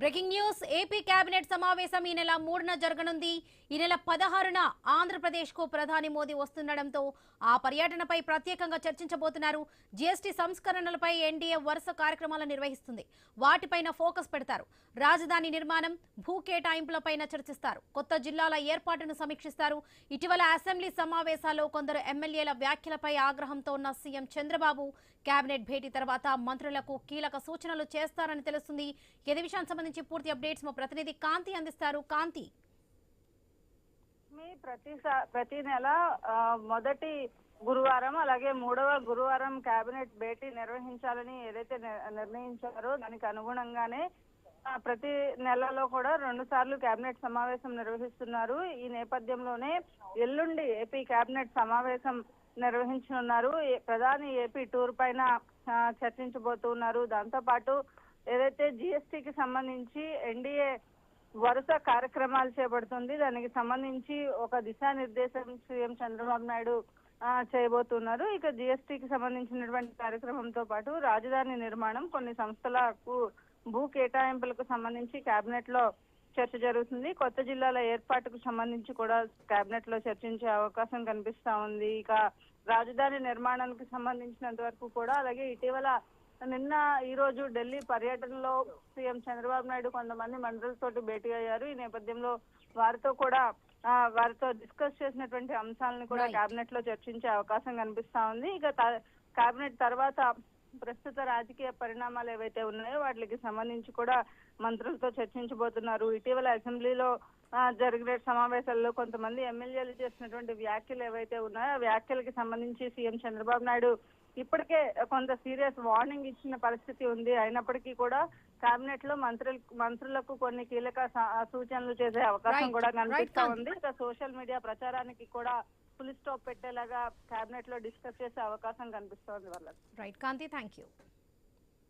Breaking news AP cabinet సమావేశం ఈ నెల 3న జరగనుంది. ఈ నెల 16న ఆంధ్రప్రదేశ్ కు ప్రధాని మోదీ వస్తుండటంతో ఆ పర్యటనపై ప్రత్యేకంగా చర్చించబోతున్నారు. జీఎస్టీ సంస్కరణలపై ఎన్డీఏ వరుస కార్యక్రమాలు నిర్వహిస్తుంది. వాటిపైన ఫోకస్ పెడతారు. రాజధాని నిర్మాణం, భూ కేటాయింపులపైన చర్చిస్తారు. కొత్త జిల్లాల ఏర్పాటును సమీక్షిస్తారు. ఇటీవల అసెంబ్లీ సమావేశాల్లో కొందరు ఎమ్మెల్యేల వ్యాఖ్యలపై ఆగ్రహంతో ఉన్న సీఎం చంద్రబాబు కేబినెట్ భేటీ తర్వాత మంత్రులకు కీలక సూచనలు చేస్తారని తెలుస్తుంది. ఇదే విషయానికి సంబంధించి పూర్తి అప్డేట్స్ మా ప్రతినిధి కాంతి అందిస్తారు. కాంతి, ప్రతి నెల మొదటి గురువారం అలాగే మూడవ గురువారం కేబినెట్ భేటీ నిర్వహించాలని ఏదైతే నిర్ణయించారో దానికి అనుగుణంగానే ప్రతి నెలలో కూడా 2 సార్లు కేబినెట్ సమావేశం నిర్వహిస్తున్నారు. ఈ నేపథ్యంలోనే ఎల్లుండి ఏపీ కేబినెట్ సమావేశం నిర్వహించనున్నారు. ప్రధాని ఏపీ టూర్ పైన చర్చించబోతున్నారు. దాంతో పాటు ఏదైతే జీఎస్టీకి సంబంధించి ఎన్డీఏ వరుస కార్యక్రమాలు చేపడుతుంది. దానికి సంబంధించి ఒక దిశానిర్దేశం సీఎం చంద్రబాబు నాయుడు చేయబోతున్నారు. ఇక జీఎస్టీకి సంబంధించినటువంటి కార్యక్రమంతో పాటు రాజధాని నిర్మాణం, కొన్ని సంస్థలకు భూ కేటాయింపులకు సంబంధించి కేబినెట్ లో చర్చ జరుగుతుంది. కొత్త జిల్లాల ఏర్పాటుకు సంబంధించి కూడా కేబినెట్ లో చర్చించే అవకాశం కనిపిస్తా ఉంది. ఇక రాజధాని నిర్మాణానికి సంబంధించినంత వరకు కూడా, అలాగే ఇటీవల ఈ రోజు ఢిల్లీ పర్యటనలో సీఎం చంద్రబాబు నాయుడు కొంతమంది మంత్రులతోటి భేటీ అయ్యారు. ఈ నేపథ్యంలో వారితో డిస్కస్ చేసినటువంటి అంశాలను కూడా కేబినెట్ లో చర్చించే అవకాశం కనిపిస్తా ఉంది. ఇక కేబినెట్ తర్వాత ప్రస్తుత రాజకీయ పరిణామాలు ఏవైతే ఉన్నాయో వాటికి సంబంధించి కూడా మంత్రులతో చర్చించబోతున్నారు. ఇటీవల అసెంబ్లీలో జరిగిన సమావేశాల్లో కొంతమంది ఎమ్మెల్యేలు చేసినటువంటి వ్యాఖ్యలు ఏవైతే ఉన్నాయో ఆ వ్యాఖ్యలకి సంబంధించి సీఎం చంద్రబాబు నాయుడు ఇప్పటికే కొంత సీరియస్ వార్నింగ్ ఇచ్చిన పరిస్థితి ఉంది. అయినప్పటికీ కూడా కేబినెట్ లో మంత్రులకు కొన్ని కీలక సూచనలు చేసే అవకాశం కూడా కనిపిస్తా ఉంది. ఇక సోషల్ మీడియా ప్రచారానికి కూడా ఫుల్ స్టాప్ పెట్టేలాగా కేబినెట్ లో డిస్కస్ చేసే అవకాశం కనిపిస్తోంది. వాళ్ళకి రైట్ కాంతి, థ్యాంక్ యూ.